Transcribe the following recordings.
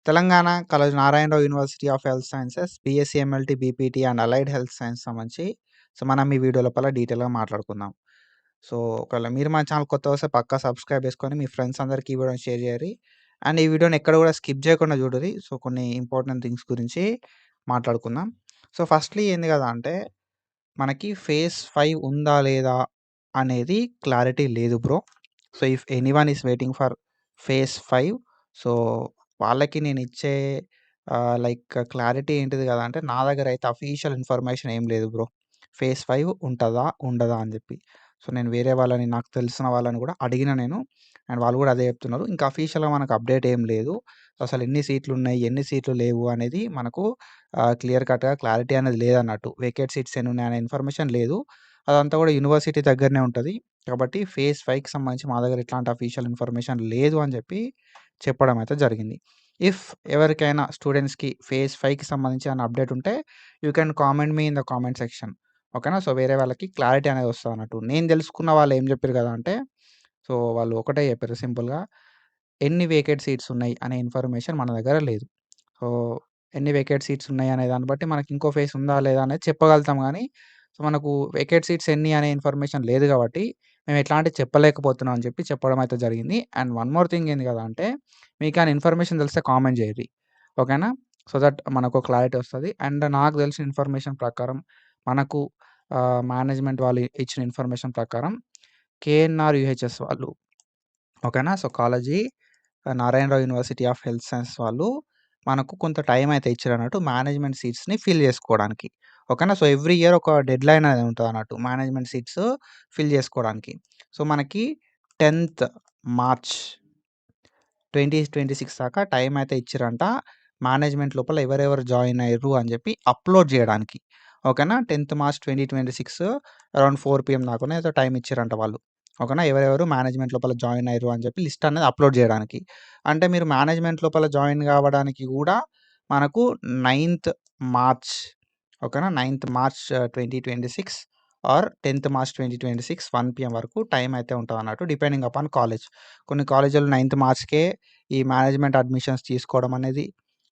Telangana Kaloji Narayanarao university of health sciences BSc MLT, BPT and allied health science సంబంధించి మనం ఈ video లోపల డీటెయిల్‌గా మాట్లాడుకుందాం. సో, ఒకవేళ మీరు మన ఛానల్ కొత్తగా వస్తే పక్కా సబ్స్క్రైబ్ చేసుకొని మీ ఫ్రెండ్స్ అందరికి ఈ వీడియోని షేర్ చేయండి. అండ్ ఈ వీడియోని ఎక్కడ కూడా స్కిప్ చేయకుండా చూడుర్రి. సో, కొన్ని ఇంపార్టెంట్ థింగ్స్ గురించి మాట్లాడుకుందాం. సో, ఫస్ట్‌లీ ఏంది కదా అంటే మనకి ఫేజ్ 5 ఉందా లేదా అనేది క్లారిటీ లేదు bro. So, if anyone is waiting for phase 5 so, వాళ్ళకి నేనిచ్చే లైక్ క్లారిటీ ఏంటిది కదా అంటే నా దగ్గరైతే అఫీషియల్ ఇన్ఫర్మేషన్ ఏం లేదు బ్రో. ఫేజ్ 5 ఉంటదా? ఉండదా? అని జెప్పి. సో, నేను వేరే వాళ్ళని నాకు తెలిసిన వాళ్ళని గూడా అడిగిన నేను. అండ్ వాళ్ళు గూడా అదే చెప్తున్నారు. ఇంకా అఫీషియల్‌గా మనకు అప్డేట్ ఏం లేదు. అసలు ఎన్ని సీట్లున్నాయి? ఎన్ని సీట్లు లేవు? అనేది మనకు క్లియర్ కట్‌గా క్లారిటీ అనేది లేదన్నట్టు. వేకేట్ సీట్స్ ఎన్నున్నాయనే ఇన్ఫర్మేషన్ లేదు. అదంతా గూడా యూనివర్సిటీ దగ్గరనే ఉంటది. కాబట్టి ఫేజ్ 5కి సంబంధించి మా దగ్గర ఎట్లాంటి అఫీషియల్ ఇన్ఫర్మేషన్ లేదు అని జెప్పి చెప్పడం అయితే జరిగింది. ఇఫ్ ఎవరికైనా స్టూడెంట్స్‌కి ఫేజ్ 5కి సంబంధించి ఏమన్నా అప్డేట్ ఉంటే you can comment me in the comment section. ఓకేనా. సో, వేరే వాళ్ళకి క్లారిటీ అనేది వస్తదన్నట్టు. నేను తెలుసుకున్న వాళ్ళు ఏం చెప్పారు కదా అంటే, సో, వాళ్ళు ఒకటే చెప్పారు సింపుల్‌గా ఎన్ని వేకేట్ సీట్స్ ఉన్నాయి అనే ఇన్ఫర్మేషన్ మన దగ్గర లేదు. సో, ఎన్ని వేకేట్ సీట్స్ ఉన్నాయి అనే దాన్ని బట్టి మనకి ఇంకో ఫేజ్ ఉందా లేదా అనేది చెప్పగలుగుతాం గానీ, సో, మనకు వేకేట్ సీట్స్ ఎన్ని అనే ఇన్ఫర్మేషన్ లేదు కాబట్టి మేము ఎట్లాంటివి చెప్పలేకపోతున్నాం అని చెప్పి చెప్పడం అయితే జరిగింది. అండ్ వన్ మోర్ థింగ్ ఏంది కదా అంటే మీకేమైనా ఇన్ఫర్మేషన్ తెలిస్తే కామెంట్ చేయండి. ఓకేనా. సో దట్ మనకు క్లారిటీ వస్తది. అండ్ నాకు తెలిసిన ఇన్ఫర్మేషన్ ప్రకారం మనకు మేనేజ్‌మెంట్ వాళ్ళు ఇచ్చిన ఇన్ఫర్మేషన్ ప్రకారం కేఎన్ఆర్ యూహెచ్ఎస్ వాళ్ళు ఓకేనా. So, Kaloji Narayanarao university of health science వాళ్ళు మనకు కొంత టైం అయితే ఇచ్చారన్నట్టు మేనేజ్‌మెంట్ సీట్స్‌ని ఫిల్ చేసుకోవడానికి. ఓకేనా. సో, ఎవ్రీ ఇయర్ ఒక డెడ్‌లైన్ అనేది ఉంటదన్నట్టు మేనేజ్‌మెంట్ సీట్స్ ఫిల్ చేసుకోవడానికి. సో, మనకి 10థ్ మార్చ్ 2026 దాకా టైం అయితే ఇచ్చిర్రంట. మేనేజ్‌మెంట్ లోపల ఎవరెవరు జాయిన్ అయ్యిర్రు అని చెప్పి అప్‌లోడ్ జేయడానికి. ఓకేనా. 10థ్ మార్చ్ 2026 అరౌండ్ 4 పీఎం దాకనో ఏదో టైం ఇచ్చిర్రంట వాళ్ళు. ఓకేనా. ఎవరెవరు మేనేజ్‌మెంట్ లోపల జాయిన్ అయ్యిర్రు అని చెప్పి లిస్ట్ అనేది అప్‌లోడ్ జేయడానికి. అంటే మీరు మేనేజ్‌మెంట్ లోపల జాయిన్ గావడానికి గూడా మనకు 9థ్ మార్చ్ ఓకేనా. 9థ్ మార్చ్ 2026 ఆర్ 10థ్ మార్చ్ 2026 1 పీఎం వరకు టైం అయితే ఉంటదన్నట్టు డిపెండింగ్ అపాన్ కాలేజ్. కొన్ని కాలేజీలు 9థ్ మార్చ్‌కే ఈ మేనేజ్‌మెంట్ అడ్మిషన్స్ తీసుకోవడం అనేది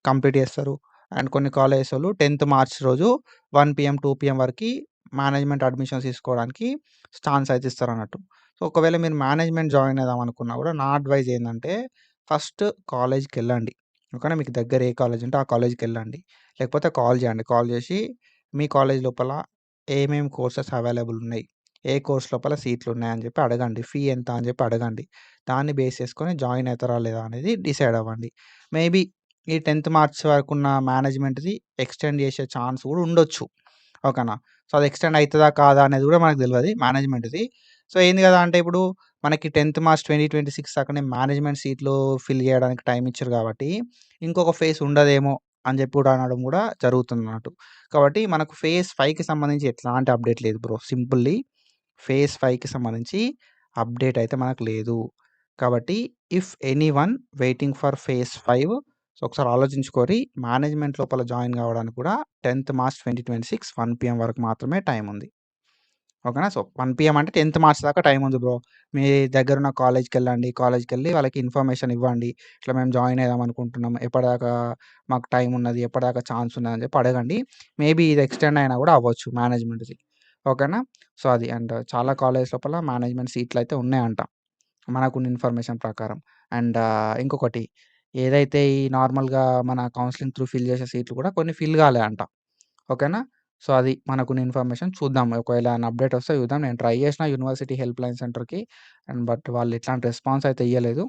కంప్లీట్ చేస్తారు. అండ్ కొన్ని కాలేజెసోళ్ళు 10థ్ మార్చ్ రోజు 1 పీఎం, 2 పీఎం వరకి మేనేజ్‌మెంట్ అడ్మిషన్స్ తీసుకోవడానికి ఛాన్స్ అయితే ఇస్తారన్నట్టు. సో, ఒకవేళ మీరు మేనేజ్‌మెంట్ జాయిన్ అయిదాం అనుకున్నా కూడా నా అడ్వైస్ ఏందంటే ఫస్ట్ కాలేజ్‌కెళ్ళండి. ఓకేనా. మీకు దగ్గర ఏ కాలేజ్ ఉంటే ఆ కాలేజ్‌కెళ్ళండి. లేకపోతే కాల్ చేయండి. కాల్ చేసి మీ కాలేజ్ లోపల ఏమేమి కోర్సెస్ అవైలబుల్ ఉన్నాయి? ఏ కోర్స్ లోపల సీట్లున్నాయని చెప్పి అడగండి. ఫీ ఎంత అని చెప్పి అడగండి. దాన్ని బేస్ చేసుకొని జాయిన్ అయితారా లేదా అనేది డిసైడ్ అవ్వండి. మేబీ ఈ 10థ్ మార్చ్ వరకున్న మేనేజ్‌మెంట్‌ది ఎక్స్‌టెండ్ చేసే ఛాన్స్ కూడా ఉండొచ్చు. ఓకేనా. సో, అది ఎక్స్‌టెండ్ అయితదా కాదా అనేది కూడా మనకు తెలవది మేనేజ్‌మెంట్‌ది. సో, ఏంది కదా అంటే ఇప్పుడు మనకి 10థ్ మార్చ్ 2026 దాకానే మేనేజ్‌మెంట్ సీట్‌లు ఫిల్ చేయడానికి టైం ఇచ్చిర్రు కాబట్టి ఇంకొక ఫేజ్ ఉండదేమో అని చెప్పి కూడా అనడం కూడా జరుగుతుందన్నట్టు. కాబట్టి మనకు ఫేజ్ 5కి సంబంధించి ఎట్లాంటి అప్డేట్ లేదు బ్రో. సింపుల్లీ ఫేజ్ 5కి సంబంధించి అప్డేట్ అయితే మనకు లేదు. కాబట్టి if anyone waiting for phase 5 so, ఒకసారి ఆలోచించుకోరి. మేనేజ్‌మెంట్ లోపల జాయిన్ కావడానికి కూడా 10థ్ మార్చ్ 2026 1 పీఎం వరకు మాత్రమే టైం ఉంది. ఓకేనా. సో, 1 పీఎం అంటే 10థ్ మార్చ్ దాకా టైం ఉంది బ్రో. మీ దగ్గరున్న కాలేజ్‌కెళ్ళండి. కాలేజ్‌కెళ్ళి వాళ్ళకి ఇన్ఫర్మేషన్ ఇవ్వండి. ఇట్లా మేము జాయిన్ అయిదాం అనుకుంటున్నాం. ఎప్పటిదాకా మాకు టైం ఉన్నది? ఎప్పటిదాకా ఛాన్స్ ఉన్నదని చెప్పి అడగండి. మేబీ ఇది ఎక్స్‌టెండ్ అయినా కూడా అవ్వచ్చు మేనేజ్‌మెంట్‌ది. ఓకేనా. సో, అది అండ్ చాలా కాలేజ్ లోపల మేనేజ్‌మెంట్ సీట్లయితే ఉన్నాయంట. మనకున్న ఇన్ఫర్మేషన్ ప్రకారం. అండ్ ఇంకొకటి ఏదైతే ఈ నార్మల్‌గా మన కౌన్సెలింగ్ త్రూ ఫిల్ చేసే సీట్లు కూడా కొన్ని ఫిల్ కాలే అంట. ఓకేనా. సో, అది మనకున్న ఇన్ఫర్మేషన్ చూద్దాం. ఒకవేళ ఏమైనా అప్డేట్ వస్తే చూద్దాం. నేను ట్రై చేసిన యూనివర్సిటీ హెల్ప్ లైన్ సెంటర్‌కి అండ్ బట్ వాళ్ళు ఎట్లాంటి రెస్పాన్స్ అయితే ఇయ్యలేదు.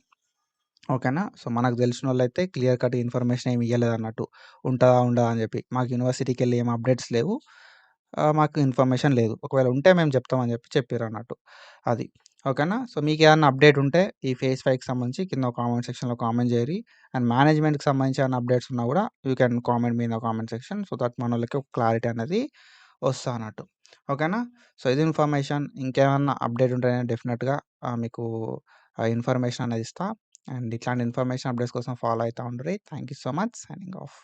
ఓకేనా. సో, మనకు తెలిసినోళ్ళైతే క్లియర్ కట్ ఇన్ఫర్మేషన్ ఏమి ఇయ్యలేదన్నట్టు. ఉంటదా? ఉండదా? అని చెప్పి. మాకు యూనివర్సిటీకెళ్ళి ఏం అప్డేట్స్ లేవు. మాకు ఇన్ఫర్మేషన్ లేదు. ఒకవేళ ఉంటే మేము చెప్తామని చెప్పి చెప్పిర్రన్నట్టు. అది. ఓకేనా. సో, మీకేమన్నా అప్డేట్ ఉంటే ఈ ఫేజ్ 5కి సంబంధించి కింద కామెంట్ సెక్షన్‌లో కామెంట్ చేయరి. అండ్ మేనేజ్‌మెంట్‌కి సంబంధించి ఏమన్నా అప్డేట్స్ ఉన్నా కూడా you can comment me in the comment section. So, that మనోళ్ళకి ఒక క్లారిటీ అనేది వస్తదన్నట్టు. ఓకేనా. సో, ఇది ఇన్ఫర్మేషన్. ఇంకేమన్నా అప్డేట్ ఉంటే నేను డెఫినిట్‌గా మీకు ఇన్ఫర్మేషన్ అనేది ఇస్తా. అండ్ ఇట్లాంటి ఇన్ఫర్మేషన్ అప్డేట్స్ కోసం ఫాలో అయితా ఉండుర్రి. Thank you so much. Signing of.